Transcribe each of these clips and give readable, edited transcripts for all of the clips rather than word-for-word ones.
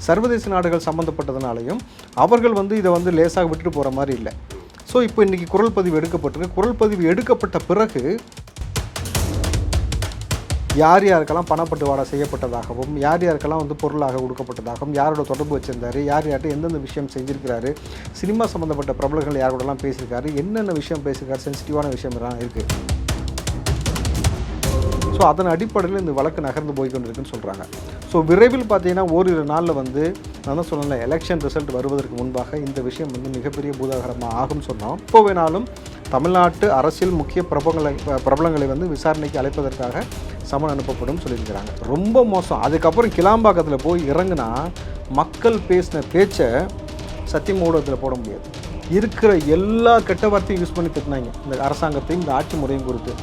சர்வதேச நாடுகள் சம்மந்தப்பட்டதுனாலையும் அவர்கள் வந்து இதை வந்து லேசாக விட்டுட்டு போகிற மாதிரி இல்லை. ஸோ இப்போ இன்றைக்கி குரல் பதிவு எடுக்கப்பட்டிருக்கு. குரல் பதிவு எடுக்கப்பட்ட பிறகு யார் யாருக்கெல்லாம் பணப்பட்டுவாடா செய்யப்பட்டதாகவும், யார் யாருக்கெல்லாம் வந்து பொருளாக கொடுக்கப்பட்டதாகவும், யாரோட தொடர்பு வச்சிருந்தாரு, யார் யார்கிட்ட எந்தெந்த விஷயம் செஞ்சுருக்கிறாரு, சினிமா சம்மந்தப்பட்ட பிரபலங்கள் யாரோடலாம் பேசியிருக்காரு, என்னென்ன விஷயம் பேசியிருக்காரு, சென்சிட்டிவான விஷயம் எல்லாம் இருக்குது. ஸோ அதன் அடிப்படையில் இந்த வழக்கு நகர்ந்து போய்கொண்டிருக்குன்னு சொல்கிறாங்க. ஸோ விரைவில் பார்த்தீங்கன்னா ஓரிரு நாளில் வந்து நான் தான் சொன்னேன், எலெக்ஷன் ரிசல்ட் வருவதற்கு முன்பாக இந்த விஷயம் வந்து மிகப்பெரிய பூதாகரமாக ஆகும்னு சொன்னோம். இப்போ வேணாலும் தமிழ்நாட்டு அரசியல் முக்கிய பிரபலங்களை வந்து விசாரணைக்கு அழைப்பதற்காக சமன் அனுப்பப்படும் சொல்லியிருக்கிறாங்க. ரொம்ப மோசம். அதுக்கப்புறம் கிளாம்பாக்கத்தில் போய் இறங்குனா மக்கள் பேசின பேச்சை சத்தியம் ஊடகத்தில் போட முடியாது. இருக்கிற எல்லா கெட்ட வார்த்தையும் யூஸ் பண்ணி திட்டினாங்க இந்த அரசாங்கத்தையும் இந்த ஆட்சி முறையும் குறித்து.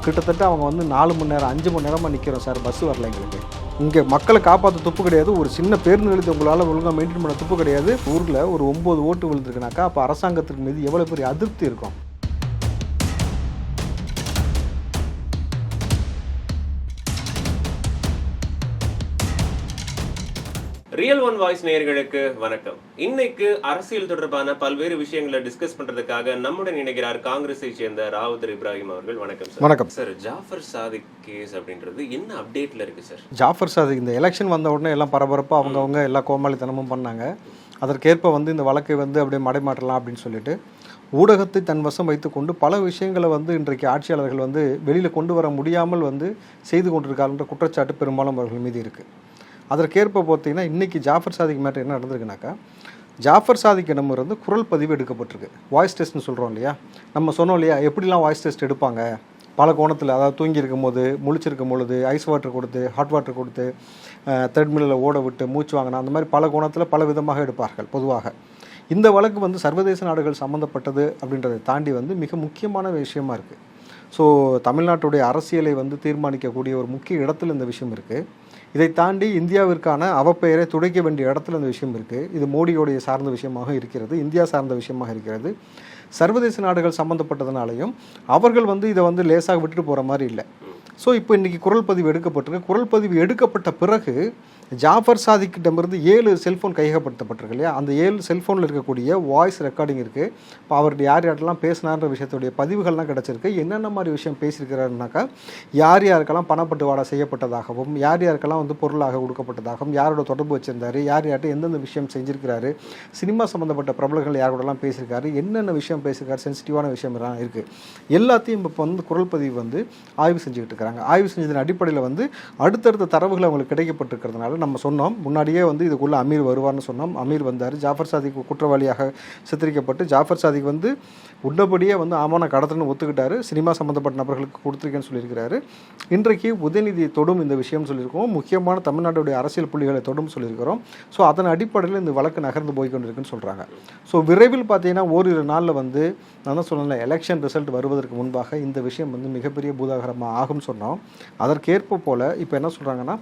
கிட்டத்தட்ட அவங்க வந்து 4 மணி நேரம் 5 மணி நேரமாக நிற்கிறோம் சார், பஸ் வரல எங்களுக்கு. இங்கே மக்களை காப்பாற்ற துப்பு கிடையாது, ஒரு சின்ன பேருந்து நிலையத்தை உங்களால் ஒழுங்காக மெயின்டைன் பண்ண துப்பு கிடையாது. ஊரில் ஒரு 9 ஓட்டு விழுந்துருக்குனாக்கா அப்போ அரசாங்கத்துக்கு மீது எவ்வளோ பெரிய அதிருப்தி இருக்கும். ரியல் ஒன் வாய்ஸ் நேயர்களுக்கு வணக்கம். இன்னைக்கு அரசியல் தொடர்பான பல்வேறு விஷயங்களை டிஸ்கஸ் பண்றதுக்காக நம்முடன் இணைகிறார் காங்கிரஸை சேர்ந்த ராவுத்தர் இப்ராஹிம் அவர்கள். வணக்கம் சார். வணக்கம் சார். ஜாஃபர் சாதிக் கேஸ் அப்படின்றது என்ன அப்டேட்ல இருக்கு சார்? ஜாஃபர் சாதிக் இந்த எலெக்ஷன் வந்த உடனே எல்லாம் பரபரப்பாக அவங்கவுங்க எல்லா கோமாளித்தனமும் பண்ணாங்க. அதற்கேற்ப வந்து இந்த வழக்கை வந்து அப்படியே மடைமாற்றலாம் அப்படின்னு சொல்லிட்டு ஊடகத்தை தன் வசம் வைத்துக்கொண்டு பல விஷயங்களை வந்து இன்றைக்கு ஆட்சியாளர்கள் வந்து வெளியில் கொண்டு வர முடியாமல் வந்து செய்து கொண்டிருக்காருன்ற குற்றச்சாட்டு பெரும்பாலும் அவர்கள் மீது இருக்குது. அதற்கேற்ப பார்த்தீங்கன்னா இன்றைக்கி ஜாஃபர் சாதிக் மேட்டர் என்ன நடந்திருக்குனாக்கா, ஜாஃபர் சாதிக் இடமிருந்து குரல் பதிவு எடுக்கப்பட்டிருக்கு. வாய்ஸ் டெஸ்ட்னு சொல்கிறோம் இல்லையா, நம்ம சொன்னோம் இல்லையா எப்படிலாம் வாய்ஸ் டெஸ்ட் எடுப்பாங்க பல கோணத்தில். அதாவது தூங்கி இருக்கும் போது, முழிச்சிருக்கும் பொழுது, ஐஸ் வாட்டர் கொடுத்து, ஹாட் வாட்டர் கொடுத்து, த்ரெட்மில்லில் ஓட விட்டு மூச்சு வாங்கினா, அந்த மாதிரி பல கோணத்தில் பல விதமாக எடுப்பார்கள் பொதுவாக. இந்த வழக்கு வந்து சர்வதேச நாடுகள் சம்மந்தப்பட்டது அப்படின்றதை தாண்டி வந்து மிக முக்கியமான விஷயமா இருக்குது. ஸோ தமிழ்நாட்டுடைய அரசியலை வந்து தீர்மானிக்கக்கூடிய ஒரு முக்கிய இடத்துல இந்த விஷயம் இருக்குது. இதை தாண்டி இந்தியாவிற்கான அவப்பெயரை துடைக்க வேண்டிய இடத்துல இந்த விஷயம் இருக்குது. இது மோடியோடைய சார்ந்த விஷயமாக இருக்கிறது, இந்தியா சார்ந்த விஷயமாக இருக்கிறது. சர்வதேச நாடுகள் சம்மந்தப்பட்டதுனாலையும் அவர்கள் வந்து இதை வந்து லேசாக விட்டுட்டு போகிற மாதிரி இல்லை. ஸோ இப்போ இன்றைக்கி குரல் பதிவு எடுக்கப்பட்டிருக்கு. குரல் பதிவு எடுக்கப்பட்ட பிறகு ஜாஃபர் சாதிக்கிட்டமிருந்து 7 செல்ஃபோன் கையகப்படுத்தப்பட்டிருக்கு இல்லையா, அந்த 7 செல்ஃபோனில் இருக்கக்கூடிய வாய்ஸ் ரெக்கார்டிங் இருக்குது. இப்போ அவர்கிட்ட யார் யார்ட்டெல்லாம் பேசினார்ன்ற விஷயத்துடைய பதிவுகள்லாம் கிடச்சிருக்கு. என்னென்ன மாதிரி விஷயம் பேசியிருக்கிறாருனாக்கா, யார் யாருக்கெல்லாம் பணப்பட்டுவாடா செய்யப்பட்டதாகவும், யார் யாருக்கெல்லாம் வந்து பொருளாக கொடுக்கப்பட்டதாகவும், யாரோட தொடர்பு வச்சிருந்தாரு, யார் யார்கிட்ட எந்தெந்த விஷயம் செஞ்சுருக்கிறாரு, சினிமா சம்மந்தப்பட்ட பிரபலங்கள் யாரோடலாம் பேசியிருக்காரு, என்னென்ன விஷயம் பேசியிருக்காரு, சென்சிட்டிவான விஷயம் எல்லாம் இருக்குது. எல்லாத்தையும் இப்போ வந்து குரல் பதிவு வந்து ஆய்வு செஞ்சுக்கிட்டு இருக்கிறாங்க. ஆய்வு செஞ்சதன் அடிப்படையில் வந்து அடுத்தடுத்த தரவுகள் அவங்களுக்கு கிடைக்கப்பட்டிருக்கிறதுனால நம்ம சொன்னோம் முன்னாடியே வந்து இதுக்குள்ளே அமீர் வருவார்னு சொன்னோம். அமீர் வந்தார். ஜாஃபர் சாதிக் குற்றவாளியாக சித்தரிக்கப்பட்டு ஜாஃபர் சாதிக் வந்து உடனடியே வந்து ஆமான கடத்தல்னு ஒத்துக்கிட்டாரு. சினிமா சம்மந்தப்பட்ட நபர்களுக்கு கொடுத்துருக்கேன்னு சொல்லியிருக்கிறாரு. இன்றைக்கு உதயநிதியை தொடும் இந்த விஷயம் சொல்லியிருக்கோம். முக்கியமான தமிழ்நாட்டுடைய அரசியல் புள்ளிகளை தொடும் சொல்லியிருக்கிறோம். ஸோ அதன் அடிப்படையில் இந்த வழக்கு நகர்ந்து போய்கொண்டிருக்குன்னு சொல்கிறாங்க. ஸோ விரைவில் பார்த்தீங்கன்னா ஓரிரு நாளில் வந்து நான் தான் சொன்னேன், எலெக்ஷன் ரிசல்ட் வருவதற்கு முன்பாக இந்த விஷயம் வந்து மிகப்பெரிய பூதாகரமாக ஆகும்னு சொன்னோம். அதற்கேற்ப போல் இப்போ என்ன சொல்கிறாங்கன்னா,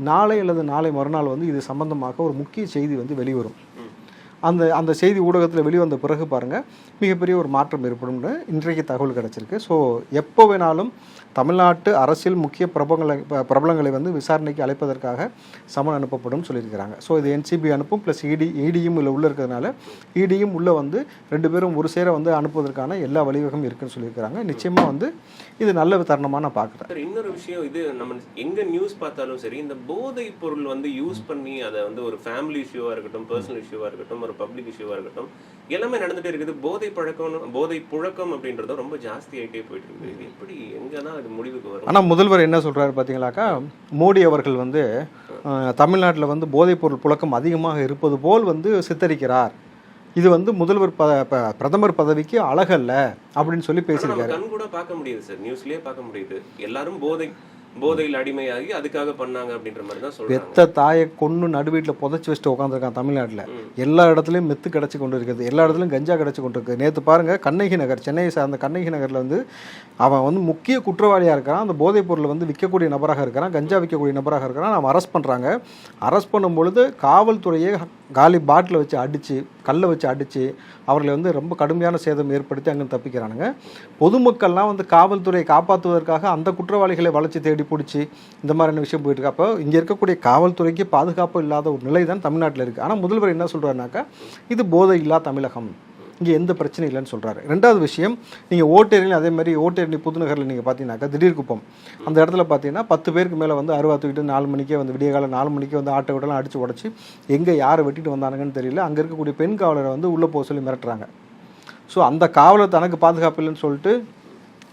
நாளை அல்லது நாளை மறுநாள் வந்து இது சம்பந்தமாக ஒரு முக்கிய செய்தி வந்து வெளிவரும். அந்த செய்தி ஊடகத்தில் வெளிவந்த பிறகு பாருங்கள் மிகப்பெரிய ஒரு மாற்றம் ஏற்படும்னு இன்றைக்கு தகவல் கிடச்சிருக்கு. ஸோ எப்போ வேணாலும் தமிழ்நாட்டு அரசியல் முக்கிய பிரபலங்களை வந்து விசாரணைக்கு அழைப்பதற்காக சமன் அனுப்பப்படும் சொல்லியிருக்கிறாங்க. ஸோ இது என்சிபி அனுப்பும் ப்ளஸ் இடியும் இல்லை உள்ளே இருக்கிறதுனால இடியும் உள்ளே வந்து 2 பேரும் ஒரு சேர வந்து அனுப்புவதற்கான எல்லா வழிவகம் இருக்குன்னு சொல்லியிருக்கிறாங்க. நிச்சயமாக வந்து இது நல்ல தருணமாக நான் பார்க்குறேன். இன்னொரு விஷயம், இது நம்ம எங்கே நியூஸ் பார்த்தாலும் சரி, இந்த போதை பொருள் வந்து யூஸ் பண்ணி அதை வந்து ஒரு ஃபேமிலி இஷ்யூவாக இருக்கட்டும், பர்சனல் இஷ்யூவாக இருக்கட்டும், ஒரு பப்ளிக் இஷ்யூவாக இருக்கட்டும், எல்லாமே நடந்துகிட்டே இருக்குது. போதை புழக்கம் அப்படின்றதும் ரொம்ப ஜாஸ்தி ஆகிட்டே போயிட்டு இருக்குது. இது எப்படி எங்கன்னா அது முடிவுக்கு வரும்? ஆனால் முதல்வர் என்ன சொல்கிறாரு பார்த்தீங்களாக்கா, மோடி அவர்கள் வந்து தமிழ்நாட்டில் வந்து போதைப்பொருள் புழக்கம் அதிகமாக இருப்பது போல் வந்து சித்தரிக்கிறார். இது வந்து முதல்வர் பிரதமர் பதவிக்கு அழகல்ல அப்படின்னு சொல்லி பேசியிருக்காரு. கண் கூட பார்க்க முடியுது சார், நியூஸ்லயே பார்க்க முடியுது. எல்லாரும் போதையில் அடிமையாகி அதுக்காக பண்ணாங்க அப்படின்ற மாதிரி தான் சொல்றாங்க. பெத்த தாயை கொண்டு நடுவீட்டில் புதைச்சி வச்சுட்டு உட்காந்துருக்கான் தமிழ்நாட்டில். எல்லா இடத்துலையும் மெத்து கிடச்சி கொண்டு இருக்குது, எல்லா இடத்துலையும் கஞ்சா கிடச்சி கொண்டு இருக்குது. நேற்று பாருங்கள் கண்ணகி நகர், சென்னையை சார்ந்த கண்ணகி நகரில் வந்து அவன் வந்து முக்கிய குற்றவாளியாக இருக்கிறான். அந்த போதைப் பொருளை வந்து விற்கக்கூடிய நபராக இருக்கிறான், கஞ்சா விற்கக்கூடிய நபராக இருக்கிறான். அவன் அரெஸ்ட் பண்ணுறாங்க. அரெஸ்ட் பண்ணும் பொழுது காவல்துறையே காலி பாட்டில் வச்சு அடித்து கல்லை வச்சு அடித்து அவர்களை வந்து ரொம்ப கடுமையான சேதம் ஏற்படுத்தி அங்கே தப்பிக்கிறானுங்க. பொதுமக்கள்லாம் வந்து காவல்துறையை காப்பாற்றுவதற்காக அந்த குற்றவாளிகளை வளைச்சி தேடி பிடிச்சி இந்த மாதிரியான விஷயம் போயிட்டுருக்கு. அப்போ இங்கே இருக்கக்கூடிய காவல்துறைக்கு பாதுகாப்பு இல்லாத ஒரு நிலை தான் தமிழ்நாட்டில் இருக்குது. ஆனால் முதல்வர் என்ன சொல்கிறாருனாக்கா இது போதை இல்லா தமிழகம், இங்கே எந்த பிரச்சனையும் இல்லைன்னு சொல்கிறாரு. ரெண்டாவது விஷயம், நீங்கள் ஓட்டேரியில் அதே மாதிரி ஓட்டேரி புதுநகரில் நீங்கள் பார்த்தீங்கன்னாக்கா திடீர்குப்பம் அந்த இடத்துல பார்த்தீங்கன்னா 10 பேருக்கு மேலே வந்து அருவா தூக்கிட்டு 4 மணிக்கே வந்து விடிய காலம் 4 மணிக்கே வந்து ஆட்டோ விடலாம் அடித்து உடச்சி எங்கே யாரை வெட்டிட்டு வந்தானுங்கன்னு தெரியல. அங்கே இருக்கக்கூடிய பெண் காவலரை வந்து உள்ளே போக சொல்லி மிரட்டுறாங்க. ஸோ அந்த காவலர் தனக்கு பாதுகாப்பு இல்லைன்னு சொல்லிட்டு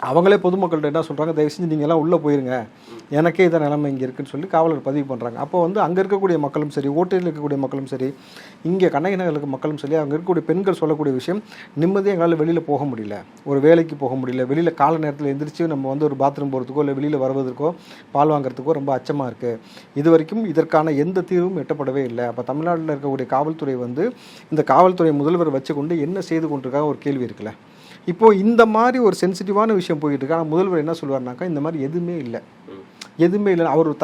அவங்களே பொதுமக்கள்கிட்ட என்ன சொல்கிறாங்க, தயவு செஞ்சு நீங்கள் எல்லாம் உள்ளே போயிருங்க, எனக்கே இதை நிலைமை இங்கே இருக்குன்னு சொல்லி காவலர் பதிவு பண்ணுறாங்க. அப்போ வந்து அங்கே இருக்கக்கூடிய மக்களும் சரி, ஓட்டேரியில் இருக்கக்கூடிய மக்களும் சரி, இங்கே கண்ணகி நகரில் இருக்க மக்களும் சரி, அங்கே இருக்கக்கூடிய பெண்கள் சொல்லக்கூடிய விஷயம், நிம்மதியாக எங்களால் வெளியில் போக முடியல, ஒரு வேலைக்கு போக முடியல, வெளியில் கால நேரத்தில் எந்திரிச்சு நம்ம வந்து ஒரு பாத்ரூம் போகிறதுக்கோ இல்லை வெளியில் வருவதற்கோ பால் வாங்குறதுக்கோ ரொம்ப அச்சமாக இருக்குது. இது வரைக்கும் இதற்கான எந்த தீர்வும் எட்டப்படவே இல்லை. அப்போ தமிழ்நாட்டில் இருக்கக்கூடிய காவல்துறை வந்து இந்த காவல்துறை முதல்வர் வச்சுக்கொண்டு என்ன செய்து கொண்டிருக்காங்க ஒரு கேள்வி இருக்குல்ல. இப்போது இந்த மாதிரி ஒரு சென்சிட்டிவான விஷயம் போயிட்டு இருக்கு. ஆனால் முதல்வர் என்ன சொல்லுவார்னாக்கா இந்த மாதிரி எதுவுமே இல்லை, எதுவுமே இல்லை. அவர் ஒரு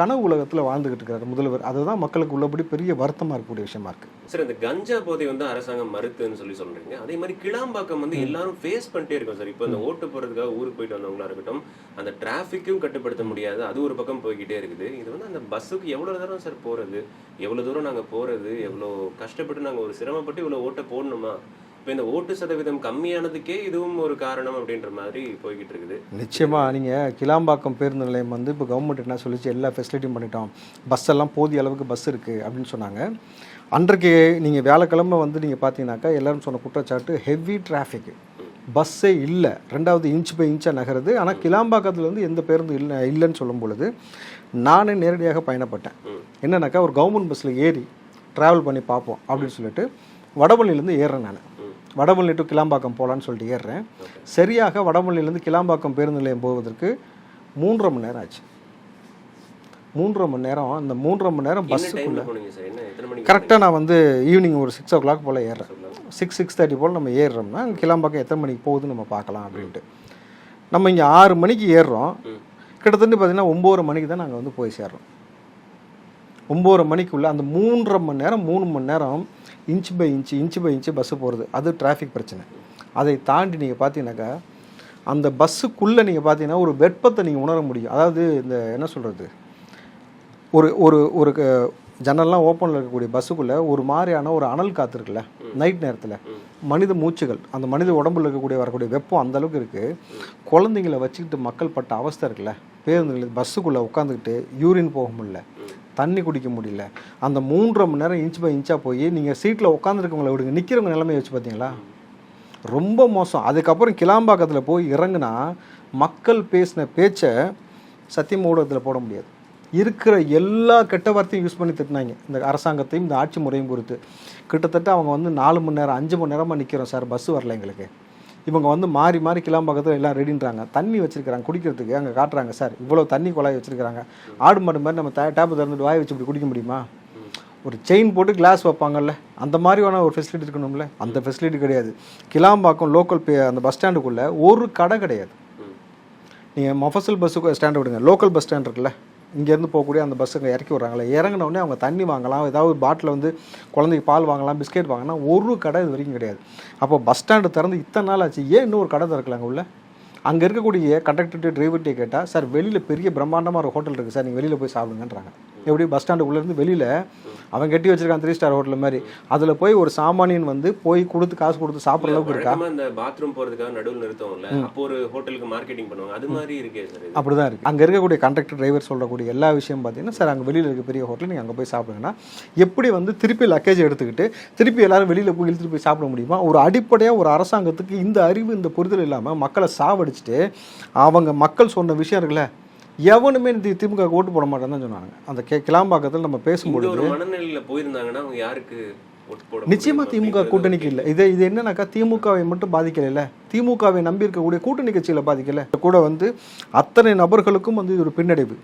கனவு உலகத்தில் வாழ்ந்துகிட்டு இருக்காரு முதல்வர். அதுதான் மக்களுக்கு உள்ளபடி பெரிய வருத்தமாக இருக்கக்கூடிய விஷயமா இருக்கு. சார், இந்த கஞ்சா போதை வந்து அரசாங்கம் மறுத்துன்னு சொல்றீங்க. அதே மாதிரி கிளாம்பாக்கம் வந்து எல்லாரும் ஃபேஸ் பண்ணிட்டே இருக்கோம் சார். இப்போ இந்த ஓட்டு போறதுக்காக ஊருக்கு போயிட்டு வந்தவங்களா இருக்கட்டும், அந்த டிராஃபிக்கும் கட்டுப்படுத்த முடியாது, அது ஒரு பக்கம் போய்கிட்டே இருக்குது. இது வந்து அந்த பஸ்ஸுக்கு எவ்வளவு தூரம் சார் போறது, எவ்வளவு தூரம் நாங்க போறது, எவ்வளோ கஷ்டப்பட்டு நாங்க ஒரு சிரமப்பட்டு இவ்வளவு ஓட்டை போடணுமா? இப்போ இந்த ஓட்டு சதவீதம் கம்மியானதுக்கே இதுவும் ஒரு காரணம் அப்படின்ற மாதிரி போய்கிட்டு இருக்குது. நிச்சயமாக நீங்கள் கிளாம்பாக்கம் பேருந்து நிலையம் வந்து இப்போ கவர்மெண்ட் என்ன சொல்லிச்சு, எல்லா ஃபெசிலிட்டியும் பண்ணிட்டோம், பஸ் எல்லாம் போதிய அளவுக்கு பஸ் இருக்குது அப்படின்னு சொன்னாங்க. அன்றைக்கு நீங்கள் வியாழக்கிழமை வந்து நீங்கள் பார்த்தீங்கன்னாக்கா எல்லோரும் சொன்ன குற்றச்சாட்டு ஹெவி டிராஃபிக், பஸ்ஸே இல்லை, ரெண்டாவது இன்ச் பை இன்ச்சாக நகருது. ஆனால் கிளாம்பாக்கத்தில் வந்து எந்த பேருந்து இல்லைன்னு சொல்லும் பொழுது நானே நேரடியாக பயணப்பட்டேன். என்னன்னாக்கா ஒரு கவர்மெண்ட் பஸ்ஸில் ஏறி ட்ராவல் பண்ணி பார்ப்போம் அப்படின்னு சொல்லிட்டு வடபழனிலேருந்து ஏறுறேன். நான் வடபழனி டு கிளாம்பாக்கம் போகலான்னு சொல்லிட்டு ஏறுறேன். சரியாக வடபழனிலேருந்து கிளாம்பாக்கம் பேருந்து நிலையம் போவதற்கு 3.5 மணி நேரம் ஆச்சு. 3.5 மணி நேரம். அந்த 3.5 மணி நேரம் பஸ்ஸுக்குள்ள கரெக்டாக நான் வந்து ஈவினிங் ஒரு 6 o'clock போல் ஏறுறேன். 6:30 போல் நம்ம ஏறுறோம்னா அங்கே கிளாம்பாக்கம் எத்தனை மணிக்கு போகுதுன்னு நம்ம பார்க்கலாம் அப்படின்ட்டு. நம்ம இங்கே 6 மணிக்கு ஏறுறோம், கிட்டத்தட்ட பார்த்தீங்கன்னா 9 மணிக்கு தான் நாங்கள் வந்து போய் சேர்றோம். 9 மணிக்குள்ளே அந்த 3.5 மணி நேரம் 3 மணி நேரம் இன்ச் பை இன்ச்சு பஸ்ஸு போகிறது, அது டிராஃபிக் பிரச்சனை. அதை தாண்டி நீங்கள் பார்த்தீங்கன்னாக்கா அந்த பஸ்ஸுக்குள்ளே நீங்கள் பார்த்தீங்கன்னா ஒரு வெப்பத்தை நீங்கள் உணர முடியும். அதாவது இந்த என்ன சொல்கிறது, ஒரு ஒரு ஒரு ஜன்னல்லாம் ஓப்பனில் இருக்கக்கூடிய பஸ்ஸுக்குள்ளே ஒரு மாதிரியான ஒரு அனல் காற்று இருக்குல்ல நைட் நேரத்தில், மனித மூச்சுகள், அந்த மனித உடம்புல இருக்கக்கூடிய வரக்கூடிய வெப்பம் அந்தளவுக்கு இருக்குது. குழந்தைங்களை வச்சுக்கிட்டு மக்கள் பட்ட அவஸ்தை இருக்குல்ல, பேருந்துகள் பஸ்ஸுக்குள்ளே உட்காந்துக்கிட்டு யூரின் போக முடியல, தண்ணி குடிக்க முடியல. அந்த 3.5 மணி நேரம் இன்ச் பை இன்ச்சாக போய் நீங்கள் சீட்டில் உட்காந்துருக்கவங்களை விடுங்க, நிற்கிறவங்க நிலைமையை வச்சு பார்த்தீங்களா, ரொம்ப மோசம். அதுக்கப்புறம் கிளாம்பாக்கத்தில் போய் இறங்குனா மக்கள் பேசின பேச்சை சத்தியம் ஊடகத்தில் போட முடியாது. இருக்கிற எல்லா கெட்ட வார்த்தையும் யூஸ் பண்ணி திட்டினாங்க இந்த அரசாங்கத்தையும் இந்த ஆட்சி முறையும் பொறுத்து. கிட்டத்தட்ட அவங்க வந்து 4 மணி நேரம் 5 மணி நேரமாக நிற்கிறோம் சார், பஸ்ஸு வரல எங்களுக்கு. இவங்க வந்து மாறி மாறி கிளாம்பாக்கத்தில் எல்லாம் ரெடின்றாங்க, தண்ணி வச்சுருக்கிறாங்க குடிக்கிறதுக்கு, அங்கே காட்டுறாங்க சார் இவ்வளோ தண்ணி குழாய் வச்சுருக்கிறாங்க. ஆடு மாடு மாதிரி நம்ம டேப்பு திறந்துட்டு வாய் வச்சு இப்படி குடிக்க முடியுமா? ஒரு செயின் போட்டு கிளாஸ் வைப்பாங்கல்ல, அந்த மாதிரியான ஒரு ஃபெசிலிட்டி இருக்கணும்ல, அந்த ஃபெசிலிட்டி கிடையாது. கிளாம்பாக்கம் லோக்கல் அந்த பஸ் ஸ்டாண்டுக்குள்ளே ஒரு கடை கிடையாது. நீங்கள் மொஃபசல் பஸ்ஸுக்கு ஸ்டாண்டு விடுங்க, லோக்கல் பஸ் ஸ்டாண்ட் இருக்குல்ல, இங்கேருந்து போகக்கூடிய அந்த பஸ்ஸுங்க இறக்கி விட்றாங்களே, இறங்கினோடனே அவங்க தண்ணி வாங்கலாம், ஏதாவது ஒரு பாட்டில் வந்து குழந்தைக்கு பால் வாங்கலாம், பிஸ்கெட் வாங்கலாம், ஒரு கடை இது வரைக்கும் கிடையாது. அப்போ பஸ் ஸ்டாண்டு திறந்து இத்தனை நாள் ஆச்சு, ஏன் இன்னும் ஒரு கடை திறக்கலாங்க உள்ள? அங்கே இருக்கக்கூடிய கண்டக்டர்கிட்ட டிரைவர்கிட்டே கேட்டால், சார் வெளியில் பெரிய பிரம்மாண்டமாக ஒரு ஹோட்டல் இருக்குது சார், நீங்கள் வெளியில் போய் சாப்பிடுங்கன்றாங்க. எப்படி பஸ் ஸ்டாண்டுக்குள்ளேருந்து வெளியில் அவன் கட்டி வச்சிருக்கான் 3 ஸ்டார் ஹோட்டல் மாதிரி, அதில் போய் ஒரு சாமானியன் வந்து போய் கொடுத்து காசு கொடுத்து சாப்பிட்ற அளவுக்கு இருக்கா? அந்த பாத்ரூம் போகிறதுக்காக நடுவில் நிறுத்தவங்கள அப்போ ஒரு ஹோட்டலுக்கு மார்க்கெட்டிங் பண்ணுவாங்க, அது மாதிரி இருக்கே சார். அப்படி தான் இருக்குது. அங்கே இருக்கக்கூடிய கண்டக்டர் டிரைவர் சொல்லக்கூடிய எல்லா விஷயம் பார்த்தீங்கன்னா, சார் அங்கே வெளியில் இருக்க பெரிய ஹோட்டல் நீங்கள் அங்கே போய் சாப்பிடுங்கன்னா எப்படி வந்து திருப்பி லக்கேஜ் எடுத்துக்கிட்டு திருப்பி எல்லாரும் வெளியில் போய் இழுத்துட்டு போய் சாப்பிட முடியுமா? ஒரு அடிப்படையாக ஒரு அரசாங்கத்துக்கு இந்த அறிவு இந்த புரிதல் இல்லாமல் மக்களை சாவடிச்சுட்டு அவங்க மக்கள் சொன்ன விஷயம் இருக்குல்ல, எவனுமே திமுக ஓட்டு போட மாட்டேன்னு தான் சொன்னாங்க. அந்த கிளாம்பாக்கத்தில் நம்ம பேசும்போது மனநிலையில் போயிருந்தாங்கன்னா அவங்க யாருக்கு நிச்சயமா திமுக கூட்டணிக்கு இல்லை. இது என்னன்னாக்கா திமுகவை மட்டும் பாதிக்கல, திமுகவை நம்பி இருக்கக்கூடிய கூட்டணி கட்சிகளை பாதிக்கல கூட வந்து அத்தனை நபர்களுக்கும் வந்து இது ஒரு பின்னடைவு.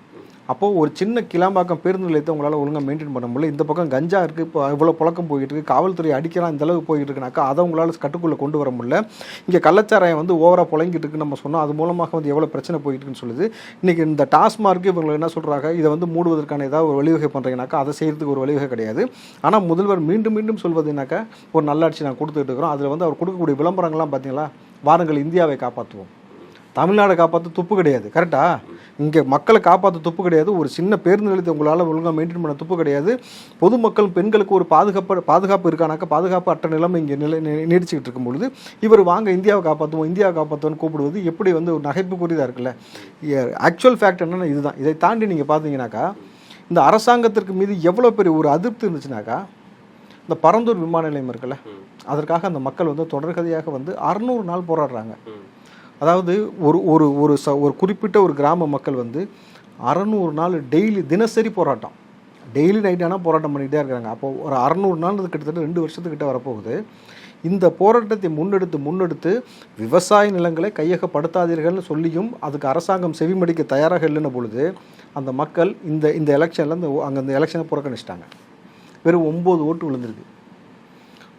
அப்போது ஒரு சின்ன கிளாம்பாக்கம் பேருந்து நிலையத்தை உங்களால் ஒழுங்காக மெயின்டைன் பண்ண முடியல. இந்த பக்கம் கஞ்சா இருக்குது, இப்போ இவ்வளோ புழக்கம் போயிட்டு இருக்குது, காவல்துறை அடிக்கலாம் இந்த அளவுக்கு போயிட்டு இருக்குனாக்கா அதை உங்களால் கட்டுக்குள்ளே கொண்டு வர முடியல. இங்கே கள்ளச்சாராயம் வந்து ஓவராக புழங்கிட்டு இருக்குன்னு நம்ம சொன்னோம். அது மூலமாக வந்து எவ்வளோ பிரச்சனை போயிட்டு இருக்குன்னு சொல்லுது. இன்றைக்கி இந்த டாஸ்மார்க்கு இவங்க என்ன சொல்கிறாங்க, இதை வந்து மூடுவதற்கான ஏதாவது ஒரு வழிவகை பண்ணுறீங்கனாக்கா அதை செய்கிறதுக்கு ஒரு வழிவகை கிடையாது. ஆனால் முதல்வர் மீண்டும் மீண்டும் சொல்வதுனாக்கா ஒரு நல்லாட்சி நான் கொடுத்துட்டு இருக்கிறோம். அதில் வந்து அவர் கொடுக்கக்கூடிய விளம்பரங்கள்லாம் பார்த்தீங்களா, வாருங்கள் இந்தியாவை காப்பாற்றுவோம், தமிழ்நாடை காப்பாற்ற துப்பு கிடையாது. கரெக்டாக இங்கே மக்களை காப்பாற்ற துப்பு கிடையாது. ஒரு சின்ன பேருந்து நிலையத்தை உங்களால் ஒழுங்காக மெயின்டைன் பண்ண துப்பு கிடையாது. பொதுமக்கள் பெண்களுக்கு ஒரு பாதுகாப்பு இருக்கானாக்கா பாதுகாப்பு அற்ற நிலைமை இங்கே நீடிச்சுக்கிட்டு இருக்கும் பொழுது இவர் வாங்க இந்தியாவை காப்பாற்றுவோன்னு கூப்பிடுவது எப்படி வந்து ஒரு நகைப்புக்குரியதாக இருக்குல்ல. ஆக்சுவல் ஃபேக்ட் என்னென்னா இதுதான். இதை தாண்டி நீங்கள் பார்த்தீங்கன்னாக்கா இந்த அரசாங்கத்திற்கு மீது எவ்வளோ பெரிய ஒரு அதிருப்தி இருந்துச்சுனாக்கா, இந்த பரந்தூர் விமான நிலையம் இருக்குல்ல, அதற்காக அந்த மக்கள் வந்து தொடர்கதையாக வந்து 600 நாள் போராடுறாங்க. அதாவது ஒரு குறிப்பிட்ட ஒரு கிராம மக்கள் வந்து 600 நாள் டெய்லி தினசரி போராட்டம், டெய்லி நைட் ஆனால் போராட்டம் பண்ணிகிட்டே இருக்கிறாங்க. அப்போது ஒரு 600 நாள் கிட்டத்தட்ட 2 வருஷத்துக்கிட்ட வரப்போகுது. இந்த போராட்டத்தை முன்னெடுத்து விவசாய நிலங்களை கையகப்படுத்தாதீர்கள்னு சொல்லியும் அதுக்கு அரசாங்கம் செவிமடிக்க தயாராக இல்லைன்னு பொழுது அந்த மக்கள் இந்த எலெக்ஷனில் அந்த எலெக்ஷனை புறக்கணிச்சிட்டாங்க. வெறும் 9 ஓட்டு விழுந்திருக்கு.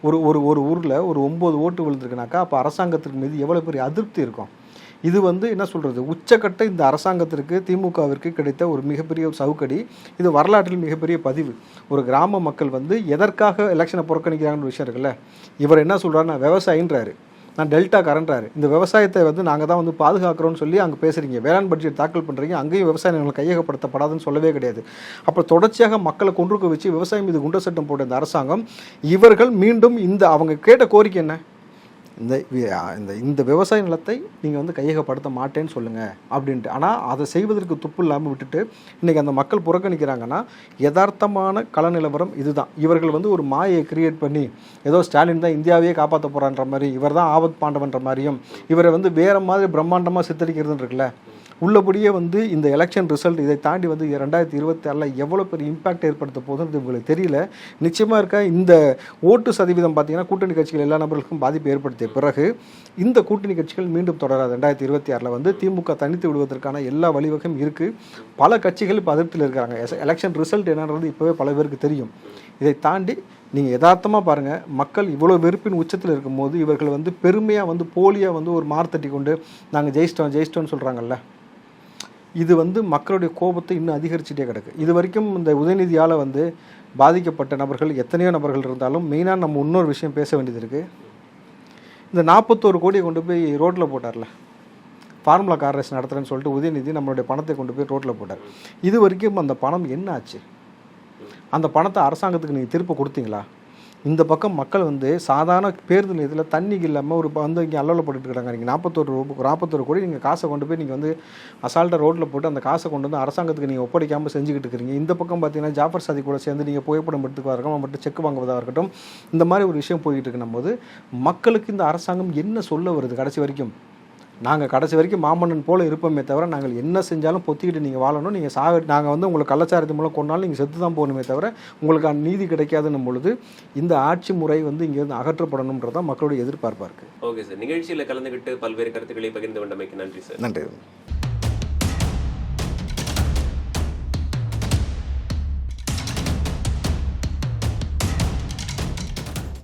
ஒரு ஊரில் ஒரு 9 ஓட்டு விழுந்திருக்குனாக்கா அப்போ அரசாங்கத்திற்கு மீது எவ்வளோ பெரிய அதிருப்தி இருக்கும். இது வந்து என்ன சொல்கிறது, உச்சக்கட்ட இந்த அரசாங்கத்திற்கு திமுகவிற்கு கிடைத்த ஒரு மிகப்பெரிய ஒரு சவுக்கடி. இது வரலாற்றில் மிகப்பெரிய பதிவு. ஒரு கிராம மக்கள் வந்து எதற்காக எலெக்ஷனை புறக்கணிக்கிறாங்கன்னு விஷயம் இருக்குல்ல. இவர் என்ன சொல்கிறாரு, நான் விவசாயின்றாரு, நான் டெல்டாக்காரன்றாரு. இந்த விவசாயத்தை வந்து நாங்கள் தான் வந்து பாதுகாக்கிறோன்னு சொல்லி அங்கே பேசுகிறீங்க, வேளாண் பட்ஜெட் தாக்கல் பண்ணுறீங்க, அங்கேயும் விவசாய நிலங்கள் கையகப்படுத்தப்படாதுன்னு சொல்லவே கிடையாது. அப்போ தொடர்ச்சியாக மக்களை கொன்றுக்க வச்சு விவசாயம் மீது குண்டர் சட்டம் போட்ட இந்த அரசாங்கம் இவர்கள் மீண்டும் அவங்க கேட்ட கோரிக்கை என்ன, இந்த விவசாய நிலத்தை நீங்கள் வந்து கையகப்படுத்த மாட்டேன்னு சொல்லுங்கள் அப்படின்ட்டு. ஆனால் அதை செய்வதற்கு துப்பு இல்லாமல் விட்டுட்டு இன்றைக்கி அந்த மக்கள் புறக்கணிக்கிறாங்கன்னா யதார்த்தமான கள நிலவரம் இதுதான். இவர்கள் வந்து ஒரு மாயை கிரியேட் பண்ணி ஏதோ ஸ்டாலின் தான் இந்தியாவையே காப்பாற்ற போகிறான்ற மாதிரி, இவர் தான் ஆபத் பாண்டவன்ற மாதிரியும் இவரை வந்து வேறு மாதிரி பிரம்மாண்டமாக சித்தரிக்கிறதுன்னு இருக்குல்ல. உள்ளபடியே வந்து இந்த எலெக்ஷன் ரிசல்ட் இதை தாண்டி வந்து 2026 எவ்வளோ பெரிய இம்பாக்ட் ஏற்படுத்த போகுதுன்னு உங்களுக்கு தெரியல. நிச்சயமாக இருக்க இந்த ஓட்டு சதவீதம் பார்த்தீங்கன்னா கூட்டணி கட்சிகள் எல்லா நபர்களுக்கும் பாதிப்பு ஏற்படுத்திய பிறகு இந்த கூட்டணி கட்சிகள் மீண்டும் தொடராது. 2026 வந்து திமுக தனித்து விடுவதற்கான எல்லா வழிவகையும் இருக்குது. பல கட்சிகள் இப்போ அதிருப்தியில் இருக்காங்க. எலெக்ஷன் ரிசல்ட் என்னன்றது இப்போவே பல பேருக்கு தெரியும். இதை தாண்டி நீங்கள் யதார்த்தமாக பாருங்கள், மக்கள் இவ்வளோ வெறுப்பின் உச்சத்தில் இருக்கும்போது இவர்கள் வந்து பெருமையாக வந்து போலியாக வந்து ஒரு மார்த்தட்டி கொண்டு நாங்கள் ஜெயிச்சிட்டோன்னு சொல்கிறாங்கல்ல. இது வந்து மக்களுடைய கோபத்தை இன்னும் அதிகரிச்சுட்டே கிடக்கு. இது வரைக்கும் இந்த உதயநிதியால் வந்து பாதிக்கப்பட்ட நபர்கள் எத்தனையோ நபர்கள் இருந்தாலும் மெயினாக நம்ம இன்னொரு விஷயம் பேச வேண்டியது இருக்குது. இந்த 41 கோடியை கொண்டு போய் ரோட்டில் போட்டார்ல, ஃபார்முலா கார் ரேஸ் நடத்துகிறேன்னு சொல்லிட்டு உதயநிதி நம்மளுடைய பணத்தை கொண்டு போய் ரோட்டில் போட்டார். இது வரைக்கும் அந்த பணம் என்ன ஆச்சு? அந்த பணத்தை அரசாங்கத்துக்கு நீங்கள் திருப்ப கொடுத்தீங்களா? இந்த பக்கம் மக்கள் வந்து சாதாரண பேருந்து நிலையத்தில் தண்ணி இல்லாமல் ஒரு வந்து இங்கே அல்லவலப்பட்டு இருக்காங்க. நீங்கள் 41 கோடி நீங்கள் காசை கொண்டு போய் நீங்கள் வந்து அசால்ட்டாக ரோட்டில் போட்டு அந்த காசை கொண்டு வந்து அரசாங்கத்துக்கு நீங்கள் ஒப்படைக்காமல் செஞ்சுக்கிட்டு இருக்கிறீங்க. இந்த பக்கம் பார்த்தீங்கன்னா ஜாஃபர் சாதி கூட சேர்ந்து நீங்கள் புகைப்படம் எடுத்துக்காக இருக்கட்டும், மட்டும் செக் வாங்குவதாக இருக்கட்டும், இந்த மாதிரி ஒரு விஷயம் போய்கிட்டு இருக்குன்னும் போது மக்களுக்கு இந்த அரசாங்கம் என்ன சொல்ல வருது? கடைசி வரைக்கும் மாமன்னன் போல் இருப்போமே தவிர நாங்கள் என்ன செஞ்சாலும் பொத்திக்கிட்டு நீங்கள் வாழணும், நீங்கள் நாங்கள் வந்து உங்களுக்கு கள்ளச்சாரத்து மூலம் கொண்டாலும் நீங்கள் செத்து தான் போகணுமே தவிர உங்களுக்கு நீதி கிடைக்காதுன்னும் பொழுது இந்த ஆட்சி முறை வந்து இங்கேருந்து அகற்றப்படணுன்றதான் மக்களுடைய எதிர்பார்ப்பாக இருக்குது. ஓகே சார், நிகழ்ச்சியில் கலந்துக்கிட்டு பல்வேறு கருத்துக்களை பகிர்ந்து கொண்டமைக்கு நன்றி சார். நன்றி.